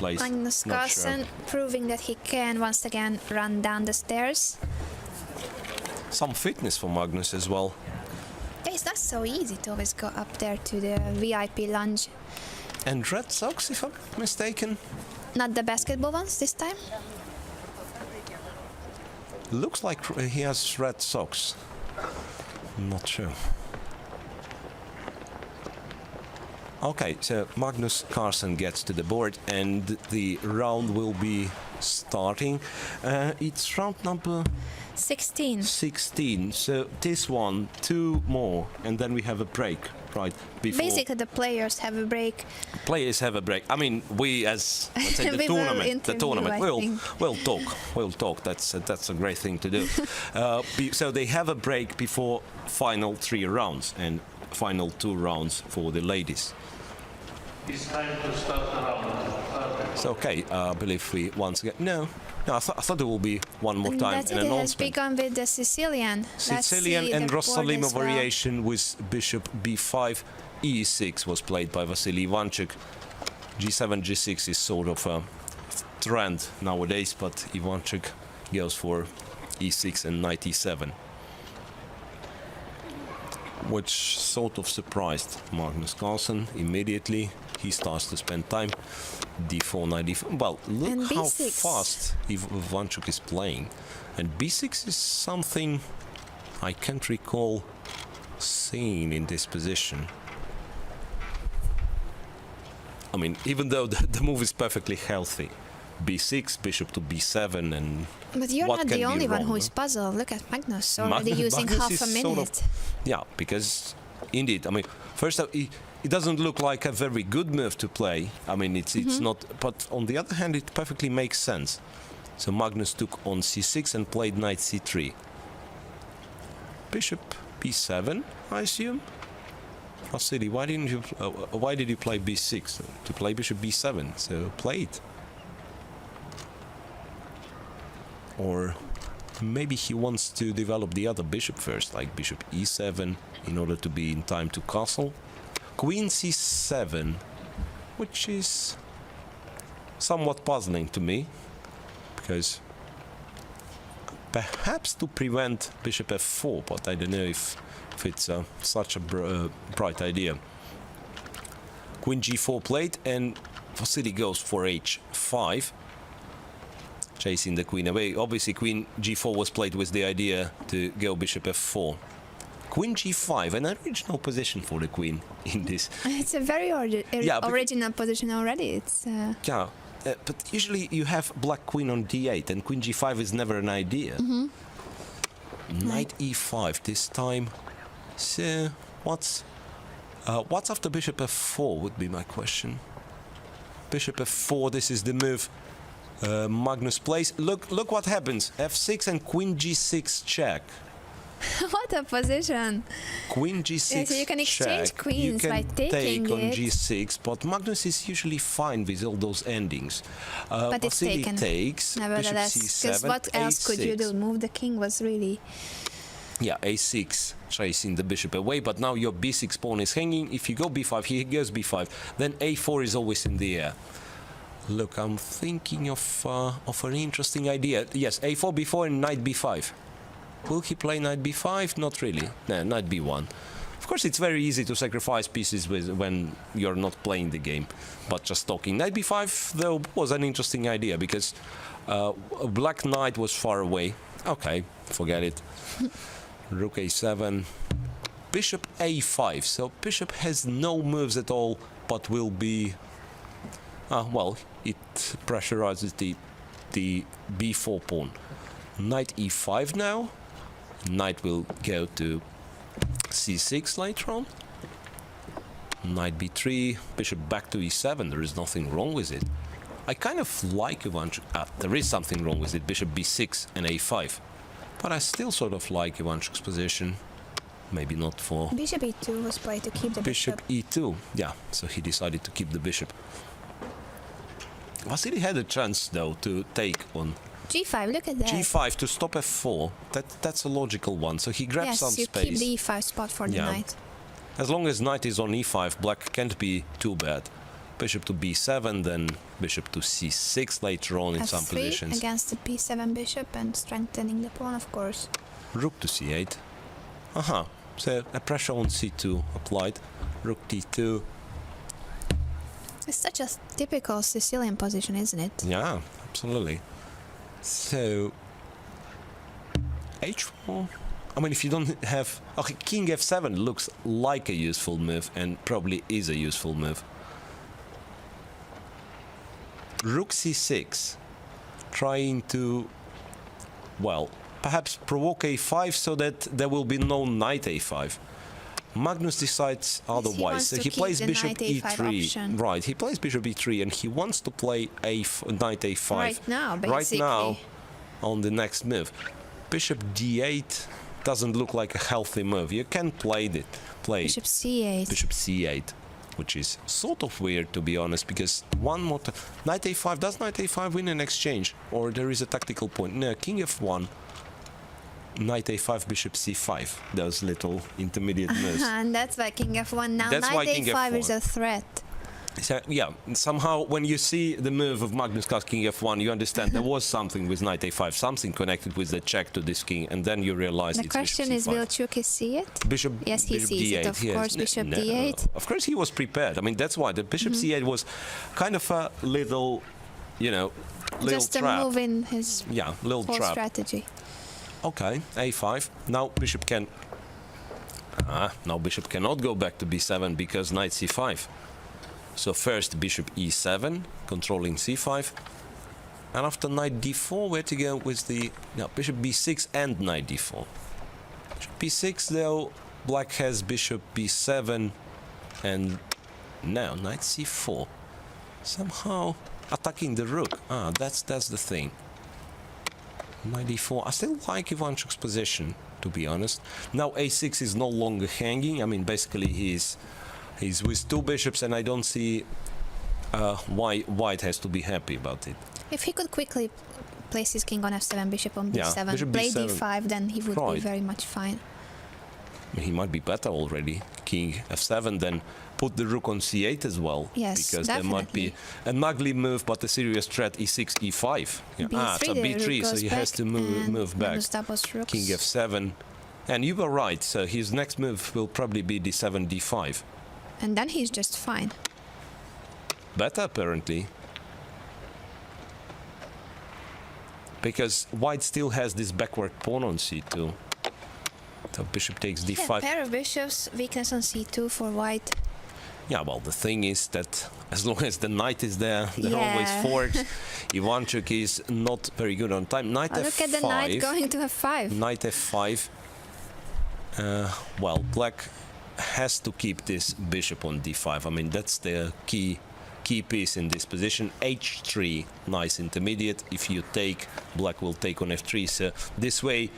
place. Magnus Carlsen proving that he can once again run down the stairs. Some fitness for Magnus as well. Yeah, it's not so easy to always go up there to the VIP lounge. And red socks, if I'm not mistaken. Not the basketball ones this time? Looks like he has red socks. Not sure. Okay, so Magnus Carlsen gets to the board and the round will be starting. It's round number 16. 16. So this one, 2 more, and then we have a break, right? Before Basically, the players have a break. Players have a break. I mean, we as let's say We will tournament, interview, we'll talk. That's a great thing to do. So they have a break before final 3 rounds and final 2 rounds for the ladies. It's time to start the round. So okay, I believe we once again. No, I thought there will be one more time That's an it. It has announcement. begun with the Sicilian. Sicilian and Rossolimo variation with bishop b5, e6 was played by Vassily Ivanchuk. g7, g6 is sort of a trend nowadays, but Ivanchuk goes for e6 and knight e7. Which sort of surprised Magnus Carlsen immediately. He starts to spend time. d4, knight d4. Well, look And how b6. fast Ivanchuk is playing. And b6 is something I can't recall seeing in this position. I mean, even though the move is perfectly healthy. b6, bishop to b7, and But you're what not can the be only one wrong, who is no? puzzled. Look at Magnus already using Magnus half is a sort minute. of, yeah, because indeed, I mean, first it doesn't look like a very good move to play. I mean, it's not, but on the other hand, it perfectly makes sense. So Magnus took on c6 and played knight c3. Bishop b7, I assume. Vassily, why did you play b6? To play bishop b7, so play it. Or maybe he wants to develop the other bishop first, like bishop e7, in order to be in time to castle. Queen c7, which is somewhat puzzling to me, because perhaps to prevent bishop f4, but I don't know if it's such a bright idea. Queen g4 played, and Vassily goes for h5. Chasing the queen away. Obviously, queen g4 was played with the idea to go bishop f4. Queen g5, an original position for the queen in this. It's a very original position already. It's Yeah, but usually you have black queen on d8, and queen g5 is never an idea. Knight e5 this time. So what's after bishop f4 would be my question. Bishop f4. This is the move. Magnus plays. Look what happens. f6 and queen g6 check. what a position! Queen g6 Yeah, so you can exchange check. queens you by can taking take on it. g6, but Magnus is usually fine with all those endings. But it's Vassily taken. takes Nevertheless, bishop because c7, what else a6. could you do? Move the king was really... Yeah, a6, chasing the bishop away, but now your b6 pawn is hanging. If you go b5, he goes b5, then a4 is always in the air. Look, I'm thinking of an interesting idea. Yes, a4, b4, and knight b5. Will he play knight b5? Not really. No, knight b1. Of course, it's very easy to sacrifice pieces when you're not playing the game. But just talking. Knight b5, though, was an interesting idea, because black knight was far away. Okay, forget it. Rook a7. Bishop a5. So bishop has no moves at all, but will be... well, it pressurizes the b4 pawn. Knight e5 now. Knight will go to c6 later on. Knight b3, bishop back to e7. There is nothing wrong with it. I kind of like Ivanchuk. There is something wrong with it. Bishop b6 and a5. But I still sort of like Ivanchuk's position. Maybe not for... Bishop e2 was played to keep the bishop. Bishop e2. Yeah, so he decided to keep the bishop. Vassily had a chance, though, to take on g5, look at that. g5 to stop f4. That's a logical one. So he grabs some Yes, space. you keep the e5 spot for the knight. As long as knight is on e5, black can't be too bad. bishop to b7, then bishop to c6 later on in some F3 positions. against the b7 bishop and strengthening the pawn, of course. Rook to c8. So a pressure on c2 applied. Rook d2. It's such a typical Sicilian position, isn't it? Yeah, absolutely. So h4. I mean, if you don't have... Okay, king f7 looks like a useful move and probably is a useful move. Rook c6. Trying to... Well, perhaps provoke a5 so that there will be no knight a5. Magnus decides otherwise. He So he plays bishop knight a5 e3. option. Right, he plays bishop e3 and he wants to play knight a5. Right now, basically. Right now, on the next move. Bishop d8 doesn't look like a healthy move. You can play it. Bishop c8. Bishop c8, which is sort of weird, to be honest, because one more knight a5. Does knight a5 win an exchange, or there is a tactical point? No, king f1, knight a5, bishop c5. Those little intermediate moves. And that's why king f1. Now That's why knight king a5 f1. is a threat. So, yeah, somehow when you see the move of Magnus Carlsen king f1, you understand there was something with knight a5, something connected with the check to this king, and then you realize The it's question bishop is, c5. will Chucky see it? Bishop, Yes, he bishop sees it, d8, of yes. course, bishop No, d8. Of course, he was prepared. I mean, that's why the bishop c8 was kind of a little, you know, little Just trap. a move in his Yeah, little whole trap. strategy. Okay, a5. Now bishop can... now bishop cannot go back to b7 because knight c5. So first bishop e7, controlling c5. And after knight d4, where to go with the... No, bishop b6 and knight d4. Bishop b6, though, black has bishop b7 and now knight c4. Somehow attacking the rook. That's the thing. Knight d4. I still like Ivanchuk's position, to be honest. Now a6 is no longer hanging. I mean, basically he's with two bishops, and I don't see why white has to be happy about it. If he could quickly place his king on f7, bishop on Yeah, b7, bishop play b7. d5, then he would be Right. very much fine. He might be better already. King f7, then put the rook on c8 as well. Yes, because there might be a ugly move, but a serious threat e6, e5. Yeah. b3, So the b3, rook so goes he has back to and move back. Magnus doubles rooks. King f7. And you were right, so his next move will probably be d7, d5. And then he's just fine. Better, apparently. Because white still has this backward pawn on c2. So bishop takes d5. Yeah, pair of bishops, weakness on c2 for white. Yeah, well, the thing is that as long as the knight is there, there are always Yeah. forks. Ivanchuk is not very good on time. Knight Oh, f5. look at the knight going to f5. Knight f5. Well, black has to keep this bishop on d5. I mean, that's the key piece in this position. h3, nice intermediate. If you take, black will take on f3. So this way,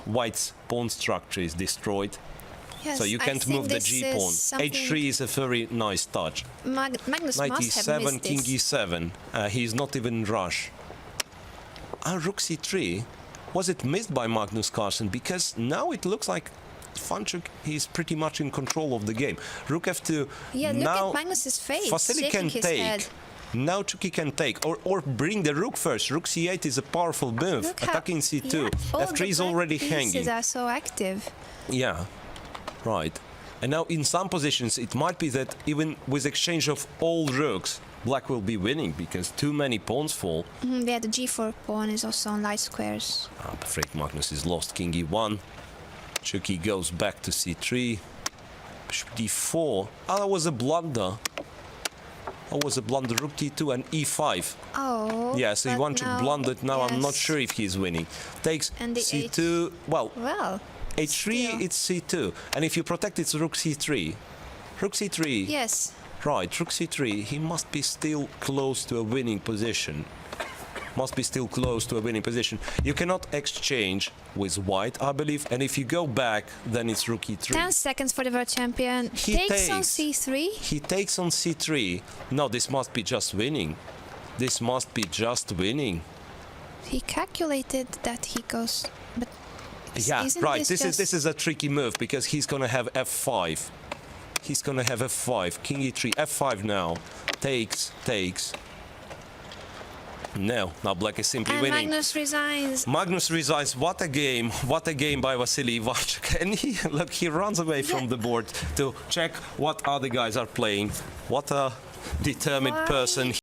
white's pawn structure is destroyed. Yes, So you I can't think move the this g is pawn. something h3 is a very nice touch. Magnus Knight must have e7, missed king this. e7. He's not even in rush. Rook c3. Was it missed by Magnus Carlsen? Because now it looks like Ivanchuk is pretty much in control of the game. Rook f2. Yeah, look now at Magnus's face, Vassily shaking can his take. head. Now Chucky can take. Or bring the rook first. Rook c8 is a powerful move. Look how- Attacking c2. Yeah, all f3 the is black already pieces hanging. are so active. Yeah, right. And now in some positions it might be that even with exchange of all rooks, black will be winning because too many pawns fall. Yeah, the g4 pawn is also on light squares. I'm afraid Magnus is lost. King e1. Chucky goes back to c3. Bishop d4. That was a blunder. That was a blunder. Rook d2 and e5. Oh. Yeah, so but Ivanchuk now- blundered. Now I'm not yes. sure if he's winning. Takes And the c2. Well, Well, h3, still. it's c2. And if you protect, it's rook c3. Rook c3. yes. Right, rook c3. He must be still close to a winning position. Must be still close to a winning position. You cannot exchange with white, I believe. And if you go back, then it's rook e3. 10 seconds for the world champion. He takes on takes. c3. He takes on c3. No, this must be just winning. This must be just winning. He calculated that he goes, but Yeah, isn't right. this This is a tricky move because he's gonna have f5. He's gonna have f5, king e3, f5 now. Takes. No, now black is simply And winning. Magnus resigns. Magnus resigns. What a game by Vassily Ivanchuk. And he runs away from the board to check what other guys are playing. What a determined Why? person